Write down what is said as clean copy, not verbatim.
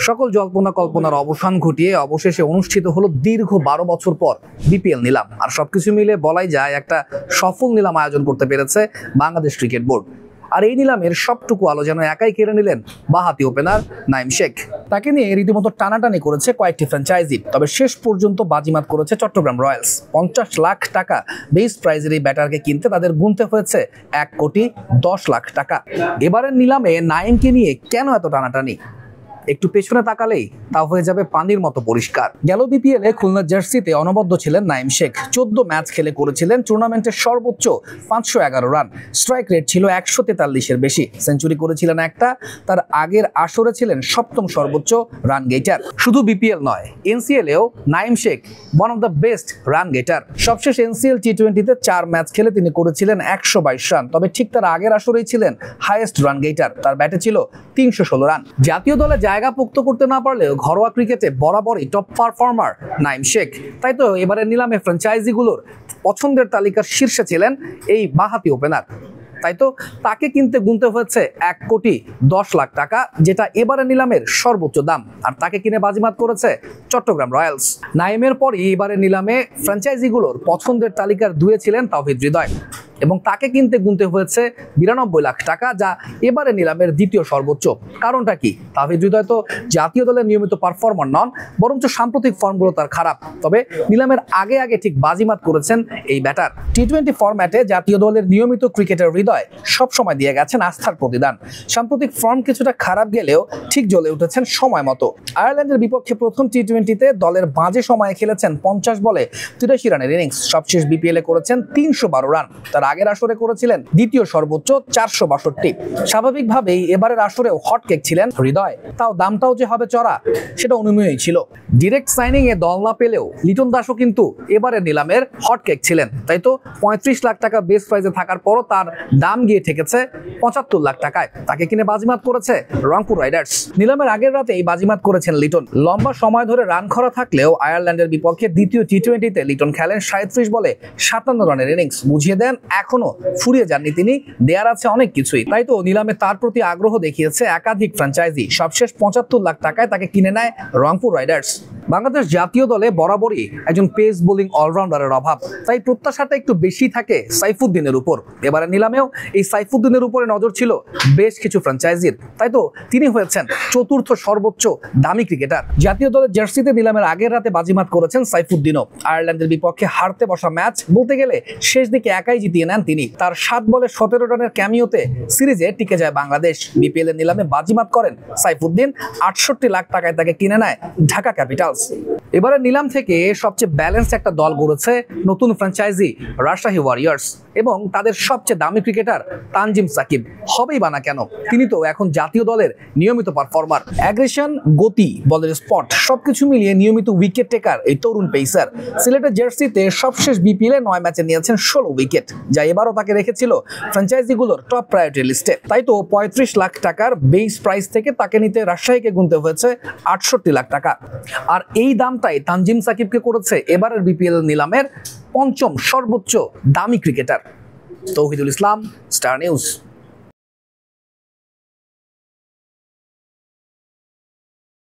সকল জল্পনা কল্পনার অবসান ঘটিয়ে অবশেষে অনুষ্ঠিত হলো দীর্ঘ 12 বছর পর বিপিএল নিলাম। আর সবকিছু মিলে বলাই যায় একটা সফল নিলাম আয়োজন করতে পেরেছে বাংলাদেশ ক্রিকেট বোর্ড। আর এই নিলামের সবটুকু আলো যেন একাই কেড়ে নিলেন বাঁহাতি ওপেনার নাঈম শেখ। তাকে নিয়ে রীতিমতো টানাটানি করেছে কয়েকটি ফ্র্যাঞ্চাইজি, তবে শেষ পর্যন্ত বাজিমাত করেছে চট্টগ্রাম রয়্যালস। 50 লাখ টাকা বেস প্রাইজের এই ব্যাটারকে কিনতে তাদের গুনতে হয়েছে 1,10,00,000 টাকা। এবারের নিলামে নাঈমকে নিয়ে কেন এত টানাটানি? একটু পেছনে তাকালেই তা হয়ে যাবে পানির মতো পরিষ্কার। গেল বিপিএল এ খুলনা জার্সিতে অনবদ্য ছিলেন নাঈম শেখ। 14 ম্যাচ খেলে করেছিলেন টুর্নামেন্টের সর্বোচ্চ 511 রান, স্ট্রাইক রেট ছিল 143-এর বেশি, সেঞ্চুরি করেছিলেন একটা। তার আগের আসরে ছিলেন 7ম সর্বোচ্চ রান গেটার। শুধু বিপিএল নয়, এনসিএল এও Naim Sheikh one of the best run getter. সবশেষ এনসিএল টি20তে 4 ম্যাচ খেলে তিনি করেছিলেন 122 রান, তবে ঠিক তার আগের আসরেই ছিলেন হাইয়েস্ট রান গেটার। তার ব্যাটে ছিল 316 রান। জাতীয় দলে জায়গা পোক্ত করতে না পারলেও ঘরোয়া ক্রিকেটে বরাবরই টপ পারফর্মার নাঈম শেখ। তাই তো এবারে নিলামে ফ্র্যাঞ্চাইজিগুলোর পছন্দের তালিকার শীর্ষে ছিলেন এই বাঁহাতি ওপেনার। তাই তো তাকে কিনতে গুনতে হয়েছে 1,10,00,000 টাকা, যেটা এবারে নিলামের সর্বোচ্চ দাম। আর তাকে কিনে বাজিমাত করেছে চট্টগ্রাম রয়্যালস। নাঈমের পরই এবারে নিলামে ফ্র্যাঞ্চাইজিগুলোর পছন্দের তালিকার 2-এ ছিলেন তাওহিদ হৃদয়, এবং তাকে কিনতে গুনতে হয়েছে 92 লাখ টাকা, যা এবারে নিলামের দ্বিতীয় সর্বোচ্চ। কারণটা কি? তাওহিদ হৃদয় তো জাতীয় দলের নিয়মিত পারফর্মার নন, বরঞ্চ সাম্প্রতিক ফর্মগুলো তার খারাপ। তবে নিলামের আগে আগে ঠিক বাজিমাত করেছেন এই ব্যাটার। টি20 ফরম্যাটে জাতীয় দলের নিয়মিত ক্রিকেটার হৃদয় সবসময় দিয়ে গেছেন আস্থার প্রতিদান। সাম্প্রতিক ফর্ম কিছুটা খারাপ গেলেও ঠিক জ্বলে উঠেছেন সময় মতো। আয়ারল্যান্ডের বিপক্ষে প্রথম টি20তে দলের বাজে সময়ে খেলেছেন 50 বলে 83 রানের ইনিংস। সবশেষ বিপিএল এ করেছেন 312 রান। তার আগের আসরে করেছিলেন দ্বিতীয় সর্বোচ্চ 462। স্বাভাবিকভাবেই এবারের আসরেও হটকেক ছিলেন হৃদয়। তাও দামটাও যে হবে চড়া সেটা অনুমেয়ই ছিল। ডিরেক্ট সাইনিং এ দল না পেলেও লিটন দাসও কিন্তু এবারের নিলামের হটকেক ছিলেন। তাই তো 35 লাখ টাকা বেস প্রাইজে থাকার পরও তার দাম গিয়ে ঠেকেছে 75 লাখ টাকায়। তাকে কিনে বাজিমাত করেছে রংপুর রাইডার্স। নিলামের আগের রাতে এই বাজিমাত করেছেন লিটন। লম্বা সময় ধরে রান খরা থাকলেও আয়ারল্যান্ডের বিপক্ষে দ্বিতীয় টি20তে লিটন খেলেন 37 বলে 57 রানের ইনিংস। বুঝিয়ে দেন এখনো ফুরিয়ে যাননি তিনি, দেয়ার আছে অনেক কিছুই। তাই তো নিলামে তার প্রতি আগ্রহ দেখিয়েছে একাধিক ফ্র্যাঞ্চাইজি। সবশেষ 75 লাখ টাকায় তাকে কিনে নেয় রংপুর রাইডার্স। বাংলাদেশ জাতীয় দলে বরাবরই একজন পেস বোলিং অলরাউন্ডারের অভাব, তাই প্রত্যাশাটা একটু বেশি থাকে সাইফুদ্দিনের উপর। এবারে নিলামেও এই সাইফুদ্দিনের উপরে নজর ছিল বেশ কিছু ফ্র্যাঞ্চাইজির। তাই তো তিনি হয়েছেন 4র্থ সর্বোচ্চ দামি ক্রিকেটার। জাতীয় দলের জার্সিতে নিলামের আগের রাতে বাজিমাত করেছেন সাইফুদ্দিনও। আয়ারল্যান্ডের বিপক্ষে হারতে বসা ম্যাচ বলতে গেলে শেষ দিকে একাই জিতিয়ে নেন তিনি। তার 7 বলে 17 রানের ক্যামিওতে সিরিজে টিকে যায় বাংলাদেশ। বিপিএল এর নিলামে বাজিমাত করেন সাইফুদ্দিন। 68 লাখ টাকায় তাকে কিনে নেয় ঢাকা ক্যাপিটালস। এবারে নিলাম থেকে সবচেয়ে ব্যালেন্সড একটা দল গড়েছে নতুন ফ্র্যাঞ্চাইজি রাজশাহী ওয়ারিয়র্স, এবং তাদের সবচেয়ে দামি ক্রিকেটার তানজিম সাকিব। হবেই বা না কেন, তিনি তো এখন জাতীয় দলের নিয়মিত পারফর্মার। অ্যাগ্রেশন, গতি, বলের স্পট সবকিছু মিলিয়ে নিয়মিত উইকেট টেকার এই তরুণ পেসার। সিলেটের জার্সিতে সবশেষ বিপিএল এ 9 ম্যাচে নিয়েছেন 16 উইকেট, যা এবারও তাকে রেখেছিল ফ্র্যাঞ্চাইজিগুলোর টপ প্রায়োরিটি লিস্টে। তাই তো 35 লাখ টাকার বেস প্রাইস থেকে তাকে নিতে রাজশাহীকে গুনতে হয়েছে 68 লাখ টাকা। আর এই দামটাই তানজিম সাকিবকে করেছে এবারের বিপিএল নিলামের 5ম সর্বোচ্চ দামি ক্রিকেটার। তৌহিদুল ইসলাম, স্টার নিউজ।